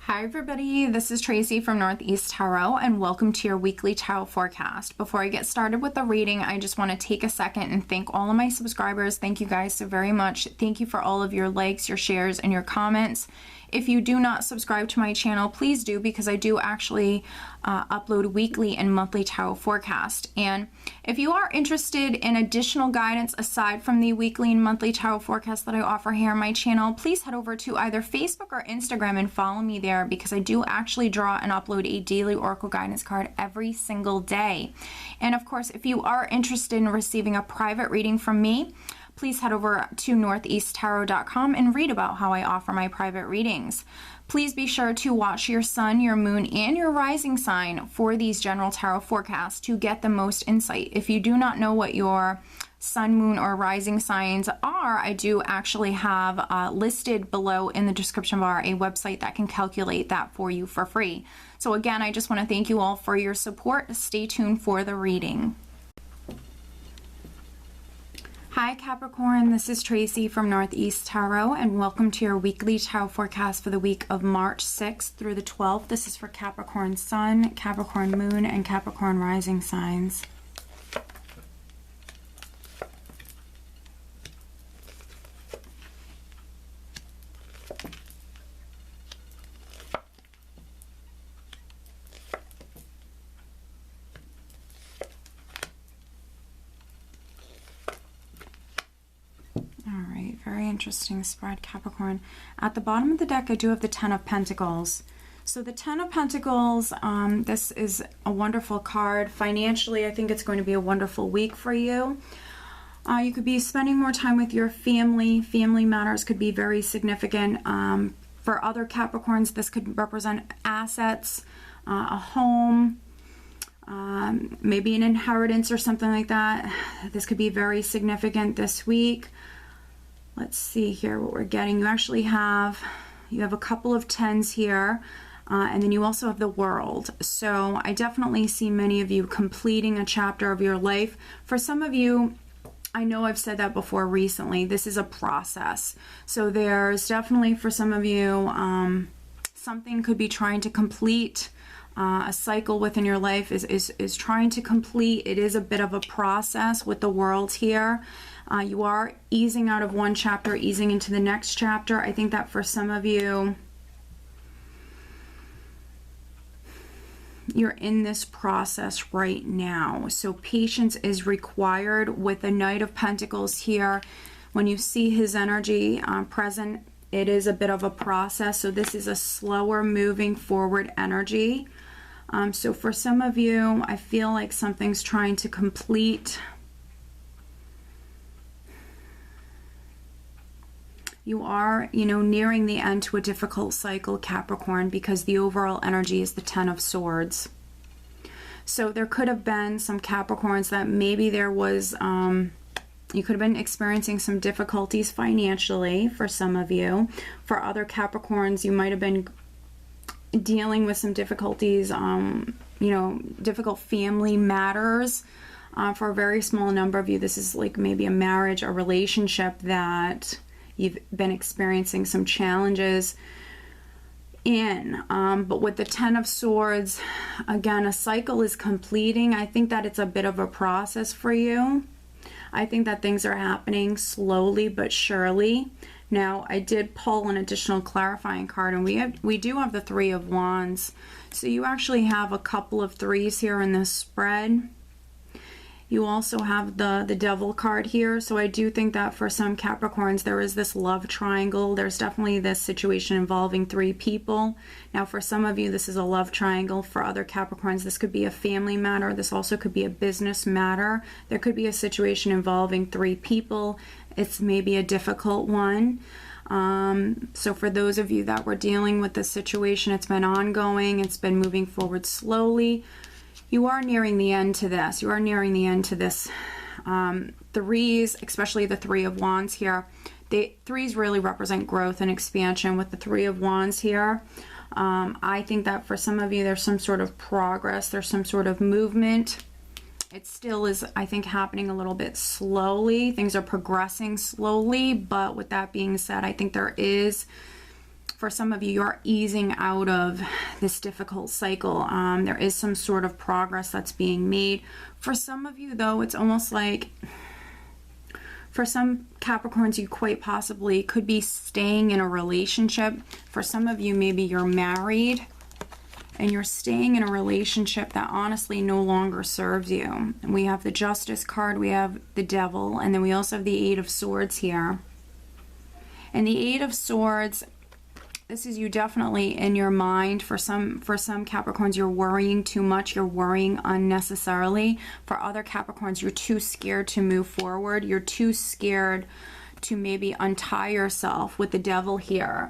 Hi everybody, this is Tracy from Northeast Tarot and welcome to your weekly tarot forecast. Before I get started with the reading, I just want to take a second and thank all of my subscribers. Thank you guys so very much. Thank you for all of your likes, your shares, and your comments. If you do not subscribe to my channel, please do, because I do actually upload weekly and monthly tarot forecast. And if you are interested in additional guidance aside from the weekly and monthly tarot forecast that I offer here on my channel, please head over to either Facebook or Instagram and follow me there, because I do actually draw and upload a daily oracle guidance card every single day. And of course, if you are interested in receiving a private reading from me, please head over to northeasttarot.com and read about how I offer my private readings. Please be sure to watch your sun, your moon, and your rising sign for these general tarot forecasts to get the most insight. If you do not know what your sun, moon, or rising signs are, I do actually have listed below in the description bar a website that can calculate that for you for free. So again, I just want to thank you all for your support. Stay tuned for the reading. Hi Capricorn, this is Tracy from Northeast Tarot and welcome to your weekly tarot forecast for the week of March 6th through the 12th. This is for Capricorn Sun, Capricorn Moon, and Capricorn Rising signs. Very interesting spread, Capricorn. At the bottom of the deck, I do have the Ten of Pentacles. So the Ten of Pentacles, this is a wonderful card. Financially, I think it's going to be a wonderful week for you. You could be spending more time with your family. Family matters could be very significant. For other Capricorns, this could represent assets, a home, maybe an inheritance or something like that. This could be very significant this week. Let's see here what we're getting. You actually have, a couple of tens here, and then you also have the World. So I definitely see many of you completing a chapter of your life. For some of you, I know I've said that before recently, this is a process. So there's definitely, for some of you, something could be trying to complete. A cycle within your life is trying to complete. It is a bit of a process with the World here. You are easing out of one chapter, easing into the next chapter. I think that for some of you, you're in this process right now. So patience is required with the Knight of Pentacles here. When you see his energy present, it is a bit of a process. So this is a slower moving forward energy. So for some of you, I feel like something's trying to complete. You are, nearing the end to a difficult cycle, Capricorn, because the overall energy is the Ten of Swords. So there could have been some Capricorns that maybe there was, you could have been experiencing some difficulties financially for some of you. For other Capricorns, you might have been dealing with some difficulties, difficult family matters. For a very small number of you, this is like maybe a marriage, a relationship that you've been experiencing some challenges in. But with the Ten of Swords, again, a cycle is completing. I think that it's a bit of a process for you. I think that things are happening slowly but surely. Now, I did pull an additional clarifying card, and we do have the Three of Wands. So you actually have a couple of threes here in this spread. You also have the Devil card here. So I do think that for some Capricorns, there is this love triangle. There's definitely this situation involving three people. Now, for some of you, this is a love triangle. For other Capricorns, this could be a family matter. This also could be a business matter. There could be a situation involving three people. It's maybe a difficult one. So for those of you that were dealing with this situation, it's been ongoing. It's been moving forward slowly. You are nearing the end to this. You are nearing the end to this. Threes, especially the Three of Wands here. Threes really represent growth and expansion. With the Three of Wands here, I think that for some of you, there's some sort of progress. There's some sort of movement. It still is, I think, happening a little bit slowly. Things are progressing slowly, but with that being said, I think there is, for some of you, you're easing out of this difficult cycle. There is some sort of progress that's being made. For some of you, though, it's almost like, for some Capricorns, you quite possibly could be staying in a relationship. For some of you, maybe you're married and you're staying in a relationship that honestly no longer serves you. We have the Justice card, we have the Devil, and then we also have the Eight of Swords here. And the Eight of Swords, this is you definitely in your mind. For some Capricorns, you're worrying too much. You're worrying unnecessarily. For other Capricorns, you're too scared to move forward. You're too scared to maybe untie yourself with the Devil here.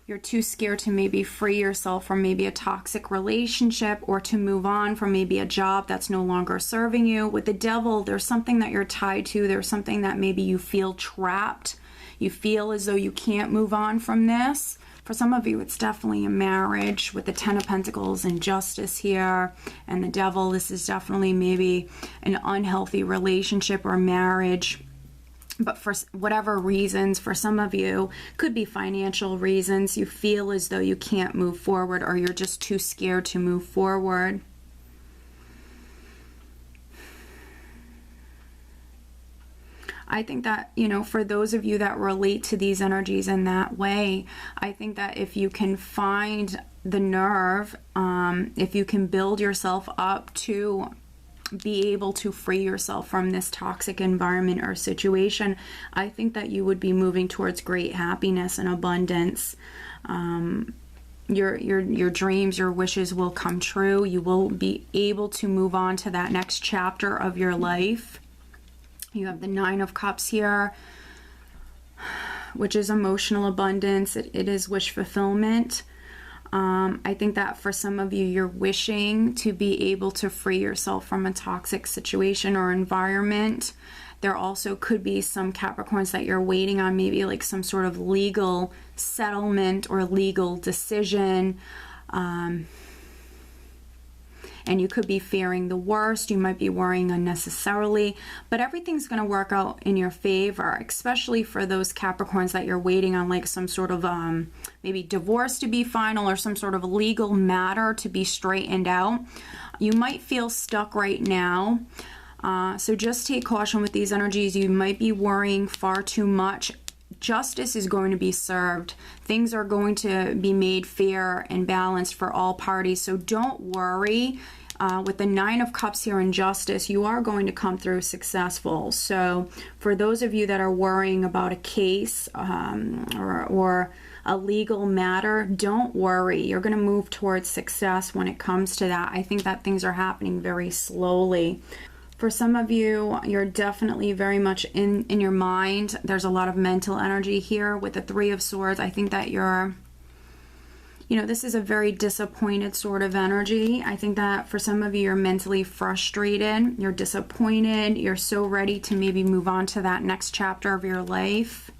You're too scared to maybe free yourself from maybe a toxic relationship, or to move on from maybe a job that's no longer serving you. With the Devil, there's something that you're tied to. There's something that maybe you feel trapped. You feel as though you can't move on from this. For some of you, it's definitely a marriage with the Ten of Pentacles and Justice here and the Devil. This is definitely maybe an unhealthy relationship or marriage. But for whatever reasons, for some of you, could be financial reasons, you feel as though you can't move forward, or you're just too scared to move forward. I think that, you know, for those of you that relate to these energies in that way, I think that if you can find the nerve, if you can build yourself up to be able to free yourself from this toxic environment or situation, I think that you would be moving towards great happiness and abundance. Your dreams, your wishes will come true. You will be able to move on to that next chapter of your life. You have the Nine of Cups here, which is emotional abundance. It is wish fulfillment. I think that for some of you, you're wishing to be able to free yourself from a toxic situation or environment. There also could be some Capricorns that you're waiting on, maybe like some sort of legal settlement or legal decision. And you could be fearing the worst. You might be worrying unnecessarily, but everything's going to work out in your favor, especially for those Capricorns that you're waiting on, like some sort of maybe divorce to be final or some sort of legal matter to be straightened out. You might feel stuck right now. So just take caution with these energies. You might be worrying far too much. Justice is going to be served. Things are going to be made fair and balanced for all parties. So don't worry. With the Nine of Cups here in Justice, you are going to come through successful. So for those of you that are worrying about a case or a legal matter, don't worry. You're going to move towards success when it comes to that. I think that things are happening very slowly. For some of you, you're definitely very much in your mind. There's a lot of mental energy here with the Three of Swords. I think that you're, you know, this is a very disappointed sort of energy. I think that for some of you, you're mentally frustrated. You're disappointed. You're so ready to maybe move on to that next chapter of your life.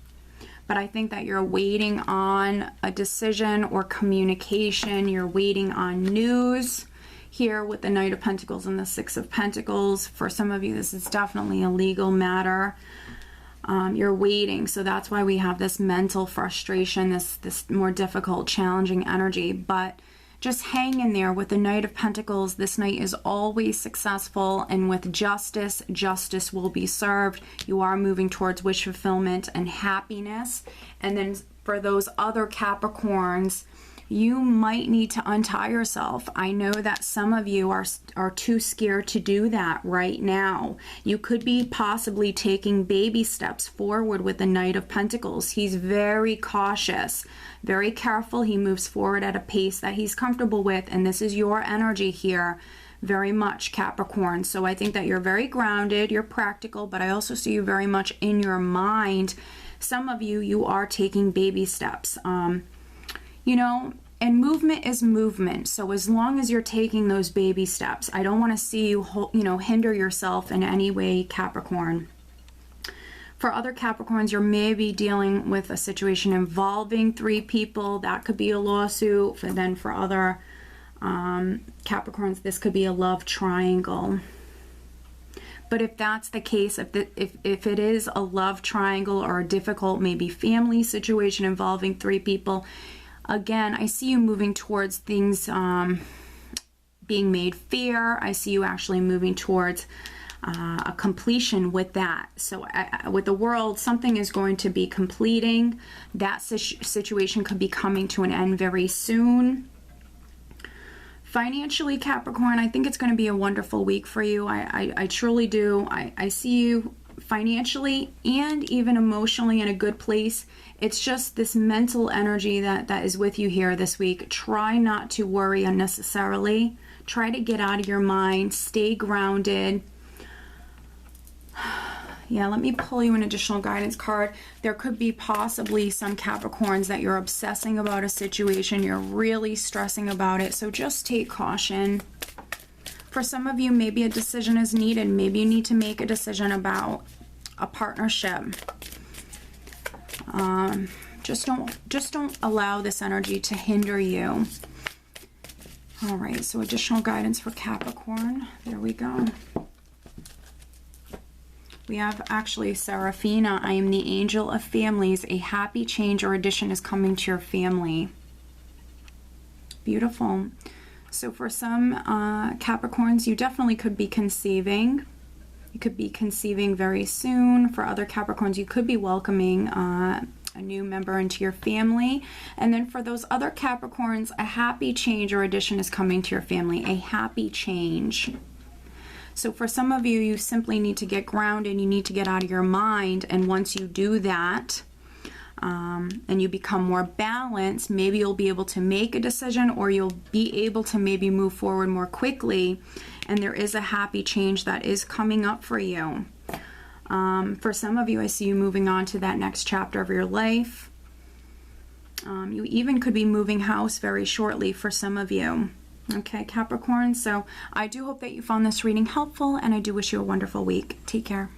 But I think that you're waiting on a decision or communication. You're waiting on news. Here with the Knight of Pentacles and the Six of Pentacles, for some of you, this is definitely a legal matter. You're waiting, so that's why we have this mental frustration, this more difficult, challenging energy. But just hang in there with the Knight of Pentacles. This knight is always successful, and with justice, justice will be served. You are moving towards wish fulfillment and happiness. And then for those other Capricorns, you might need to untie yourself. I know that some of you are too scared to do that right now. You could be possibly taking baby steps forward with the Knight of Pentacles. He's very cautious, very careful. He moves forward at a pace that he's comfortable with, and this is your energy here very much, Capricorn. So I think that you're very grounded, you're practical, but I also see you very much in your mind. Some of you, you are taking baby steps. You know, and movement is movement. So as long as you're taking those baby steps, I don't want to see you, hinder yourself in any way, Capricorn. For other Capricorns, you're maybe dealing with a situation involving three people. That could be a lawsuit. And then for other Capricorns, this could be a love triangle. But if that's the case, if it is a love triangle or a difficult maybe family situation involving 3 people, again, I see you moving towards things being made fair. I see you actually moving towards a completion with that. So with the World, something is going to be completing. That situation could be coming to an end very soon. Financially, Capricorn, I think it's going to be a wonderful week for you. I truly do. I see you financially and even emotionally in a good place. It's just this mental energy that is with you here this week. Try not to worry unnecessarily. Try to get out of your mind. Stay grounded. Yeah, let me pull you an additional guidance card. There could be possibly some Capricorns that you're obsessing about a situation. You're really stressing about it. So just take caution. For some of you, maybe a decision is needed. Maybe you need to make a decision about a partnership. Just don't allow this energy to hinder you. All right, so additional guidance for Capricorn. There we go. We have actually Seraphina. I am the angel of families. A happy change or addition is coming to your family. Beautiful. So for some Capricorns, you definitely could be conceiving. You could be conceiving very soon. For other Capricorns, you could be welcoming a new member into your family. And then for those other Capricorns, a happy change or addition is coming to your family. A happy change. So for some of you, you simply need to get grounded. You need to get out of your mind. And once you do that, and you become more balanced, maybe you'll be able to make a decision, or you'll be able to maybe move forward more quickly. And there is a happy change that is coming up for you. For some of you, I see you moving on to that next chapter of your life. You even could be moving house very shortly for some of you. Okay, Capricorn. So I do hope that you found this reading helpful, and I do wish you a wonderful week. Take care.